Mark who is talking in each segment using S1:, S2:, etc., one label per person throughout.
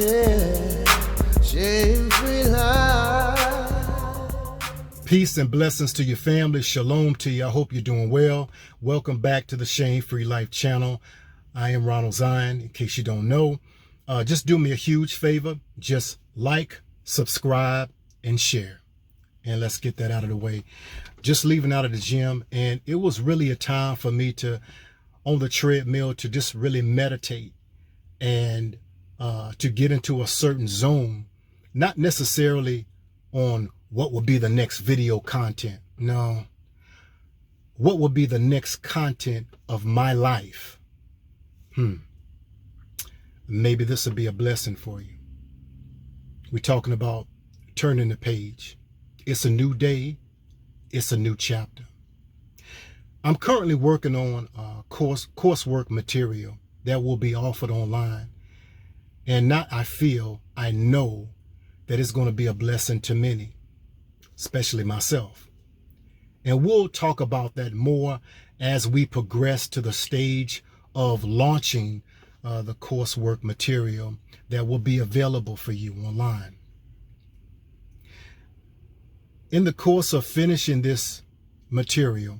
S1: share shame-free life.
S2: Peace and blessings to your family. Shalom to you. I hope you're doing well. Welcome back to the Shame-Free Life channel. I am Ronald Zion. In case you don't know, just do me a huge favor. Just like, subscribe, and share. And let's get that out of the way. Just leaving out of the gym, and it was really a time for me to, on the treadmill, to just really meditate and to get into a certain zone, not necessarily on what will be the next video content. No, what will be the next content of my life? Maybe this will be a blessing for you. We're talking about turning the page. It's a new day. It's a new chapter. I'm currently working on coursework material that will be offered online. And I know that it's going to be a blessing to many, especially myself. And we'll talk about that more as we progress to the stage of launching the coursework material that will be available for you online. In the course of finishing this material,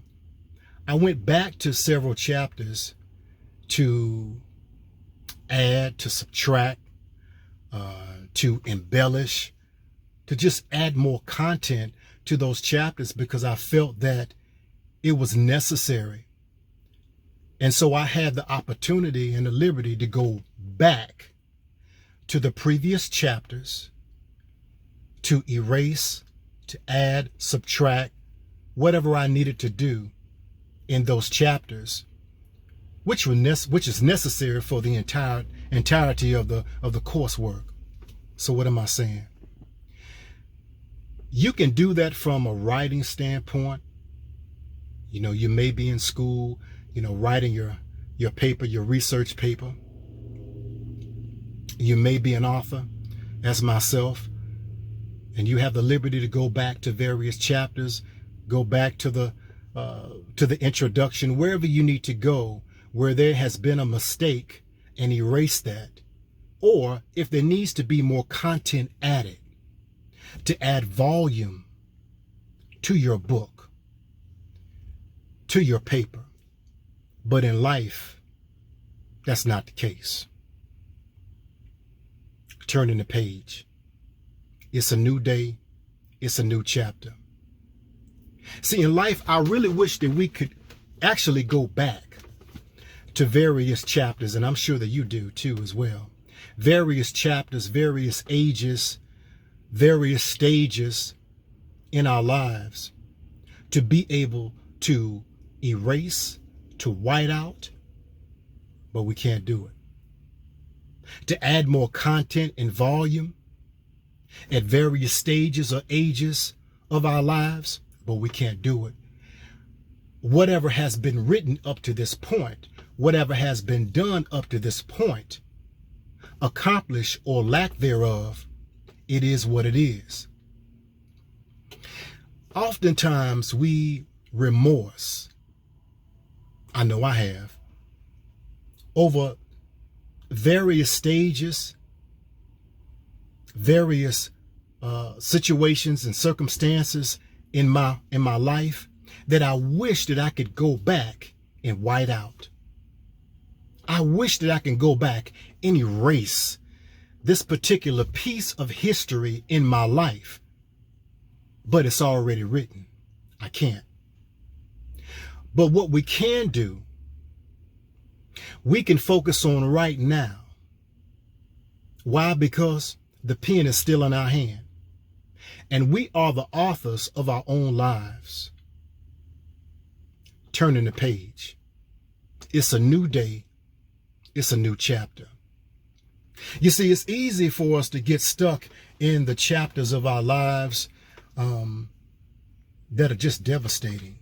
S2: I went back to several chapters to add, to subtract, to embellish, to just add more content to those chapters because I felt that it was necessary. And so I had the opportunity and the liberty to go back to the previous chapters to erase, to add, subtract, whatever I needed to do in those chapters, which is necessary for the entirety of the coursework. So what am I saying? You can do that from a writing standpoint. You know, you may be in school, writing your paper, your research paper. You may be an author, as myself, and you have the liberty to go back to various chapters, go back to the introduction, wherever you need to go, where there has been a mistake, and erase that. Or if there needs to be more content added, to add volume to your book, to your paper. But in life, that's not the case. Turning the page. It's a new day. It's a new chapter. See, in life, I really wish that we could actually go back to various chapters, and I'm sure that you do too as well. Various chapters, various ages, various stages in our lives to be able to erase, to white out, but we can't do it. To add more content and volume at various stages or ages of our lives, but we can't do it. Whatever has been written up to this point, whatever has been done up to this point, accomplish or lack thereof, it is what it is. Oftentimes we remorse, I know I have, over various stages, various situations and circumstances in my life that I wish that I could go back and white out. I wish that I can go back and erase this particular piece of history in my life, but it's already written. I can't. But what we can do, we can focus on right now. Why? Because the pen is still in our hand, and we are the authors of our own lives. Turning the page. It's a new day. It's a new chapter. You see, it's easy for us to get stuck in the chapters of our lives that are just devastating,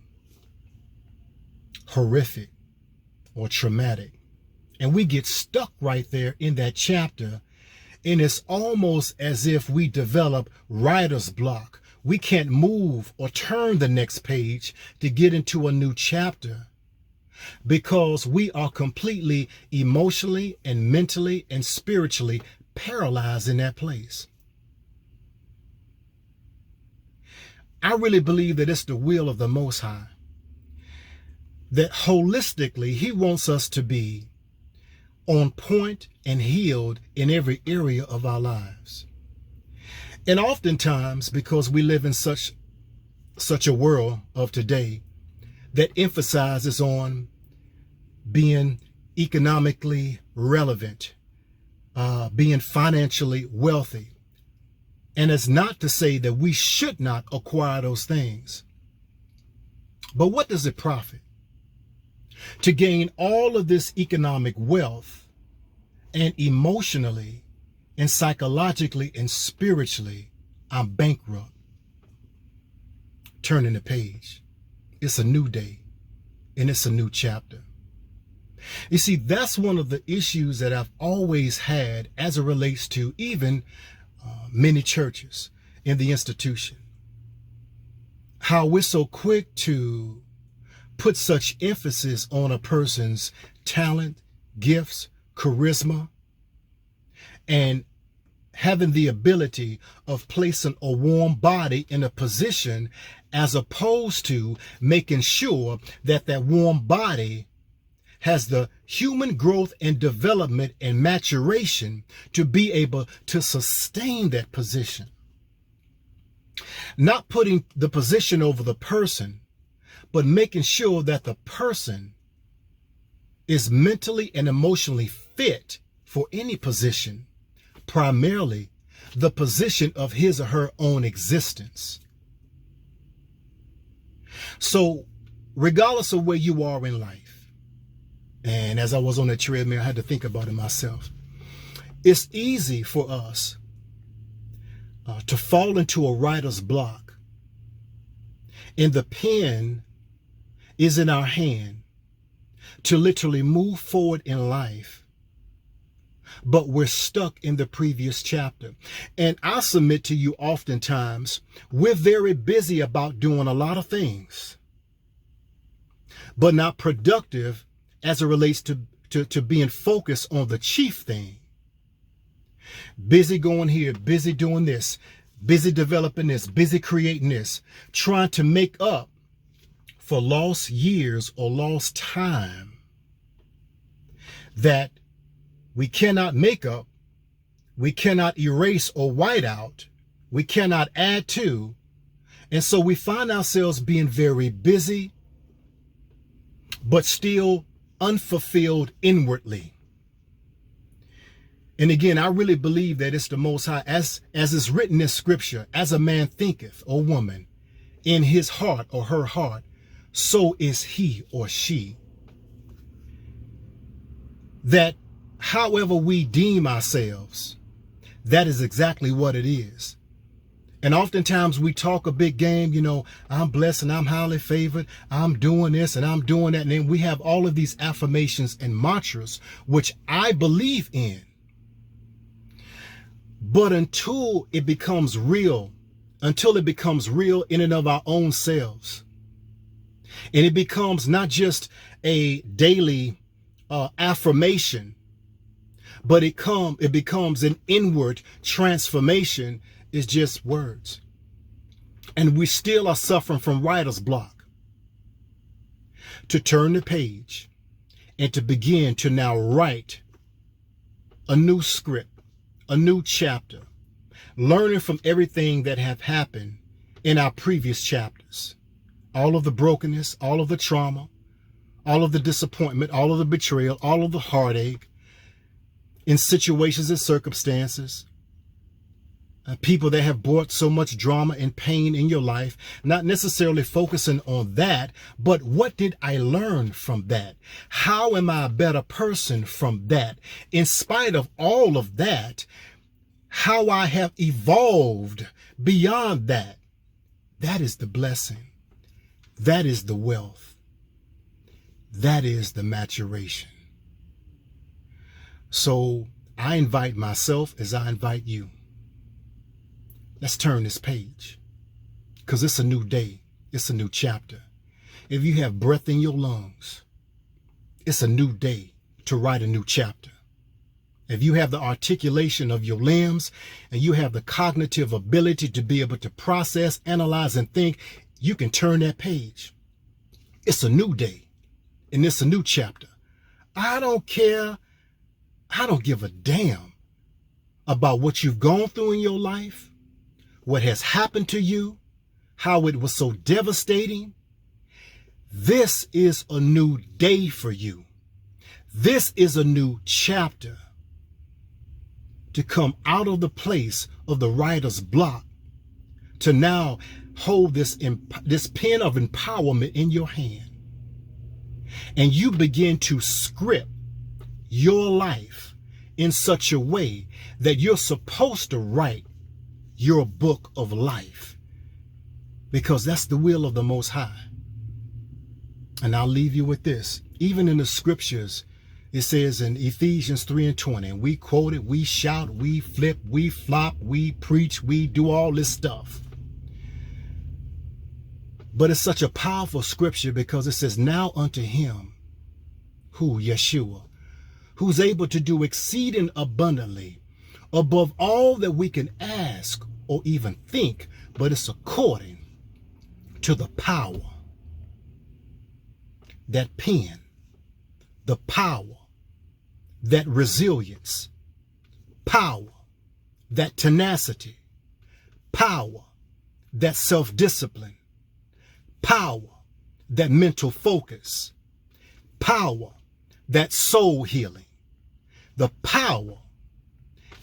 S2: horrific, or traumatic. And we get stuck right there in that chapter. And it's almost as if we develop writer's block. We can't move or turn the next page to get into a new chapter because we are completely emotionally and mentally and spiritually paralyzed in that place. I really believe that it's the will of the Most High, that holistically He wants us to be on point and healed in every area of our lives. And oftentimes, because we live in such a world of today that emphasizes on being economically relevant, being financially wealthy. And it's not to say that we should not acquire those things. But what does it profit to gain all of this economic wealth and emotionally and psychologically and spiritually I'm bankrupt? Turning the page. It's a new day and it's a new chapter. You see, that's one of the issues that I've always had as it relates to even many churches in the institution. How we're so quick to put such emphasis on a person's talent, gifts, charisma, and having the ability of placing a warm body in a position, as opposed to making sure that that warm body has the human growth and development and maturation to be able to sustain that position. Not putting the position over the person, but making sure that the person is mentally and emotionally fit for any position, primarily the position of his or her own existence. So regardless of where you are in life, and as I was on that treadmill, I had to think about it myself. It's easy for us to fall into a writer's block, and the pen is in our hand to literally move forward in life, but we're stuck in the previous chapter. And I submit to you, oftentimes we're very busy about doing a lot of things, but not productive as it relates to being focused on the chief thing. Busy going here, busy doing this, busy developing this, busy creating this, trying to make up for lost years or lost time that we cannot make up, we cannot erase or white out, we cannot add to. And so we find ourselves being very busy, but still unfulfilled inwardly. And again, I really believe that it's the Most High, as is written in Scripture, as a man thinketh, or woman, in his heart or her heart, so is he or she. That however we deem ourselves, that is exactly what it is. And oftentimes we talk a big game, I'm blessed and I'm highly favored, I'm doing this and I'm doing that. And then we have all of these affirmations and mantras, which I believe in. But until it becomes real in and of our own selves, and it becomes not just a daily affirmation, but it becomes an inward transformation, is just words. And we still are suffering from writer's block. To turn the page and to begin to now write a new script, a new chapter, learning from everything that have happened in our previous chapters. All of the brokenness, all of the trauma, all of the disappointment, all of the betrayal, all of the heartache in situations and circumstances. People that have brought so much drama and pain in your life, not necessarily focusing on that, but what did I learn from that? How am I a better person from that? In spite of all of that, how I have evolved beyond that. That is the blessing. That is the wealth. That is the maturation. So I invite myself as I invite you. Let's turn this page, because it's a new day. It's a new chapter. If you have breath in your lungs, it's a new day to write a new chapter. if you have the articulation of your limbs and you have the cognitive ability to be able to process, analyze, and think, you can turn that page. It's a new day and it's a new chapter. I don't care. I don't give a damn about what you've gone through in your life, what has happened to you, how it was so devastating. This is a new day for you. This is a new chapter to come out of the place of the writer's block to now hold this pen of empowerment in your hand. And you begin to script your life in such a way that you're supposed to write your book of life, because that's the will of the Most High. And I'll leave you with this. Even in the scriptures, it says in Ephesians 3:20, and we quote it, we shout, we flip, we flop, we preach, we do all this stuff. But it's such a powerful scripture because it says, now unto him, who, Yeshua, who's able to do exceeding abundantly above all that we can ask or even think, but it's according to the power, that pen, the power, that resilience, power, that tenacity, power, that self-discipline, power, that mental focus, power, that soul healing, the power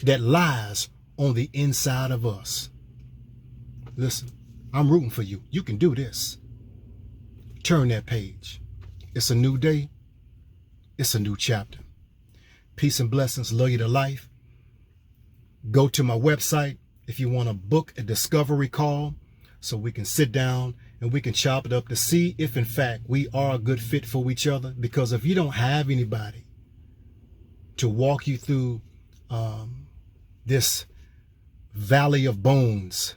S2: that lies on the inside of us. Listen, I'm rooting for you. You can do this. Turn that page. It's a new day. It's a new chapter. Peace and blessings. Love you to life. Go to my website if you want to book a discovery call so we can sit down and we can chop it up to see if in fact we are a good fit for each other. Because if you don't have anybody to walk you through this valley of bones,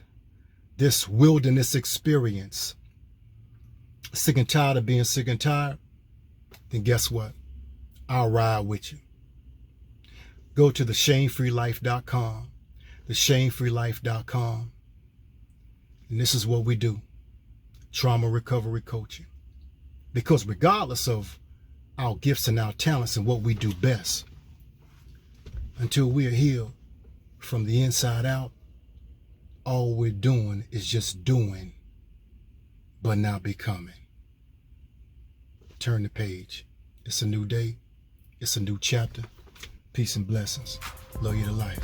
S2: this wilderness experience, sick and tired of being sick and tired, then guess what? I'll ride with you. Go to theshamefreelife.com, theshamefreelife.com. And this is what we do. Trauma recovery coaching. Because regardless of our gifts and our talents and what we do best, until we are healed from the inside out, all we're doing is just doing, but not becoming. Turn the page. It's a new day. It's a new chapter. Peace and blessings. Love you to life.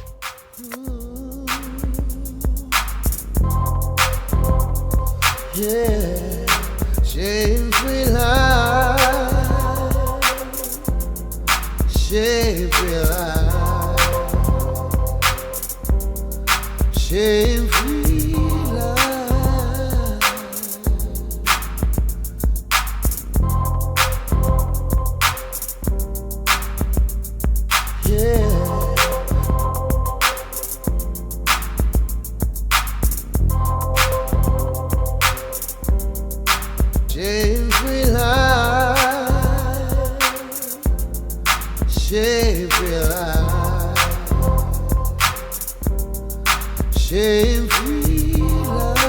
S1: Yeah, shame-free life, shame-free life, shame-free life. Yeah. Shame-free life, shame-free life, shame-free life,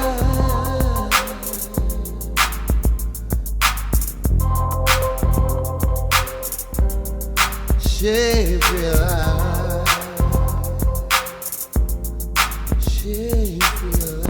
S1: shame-free life, shame-free life.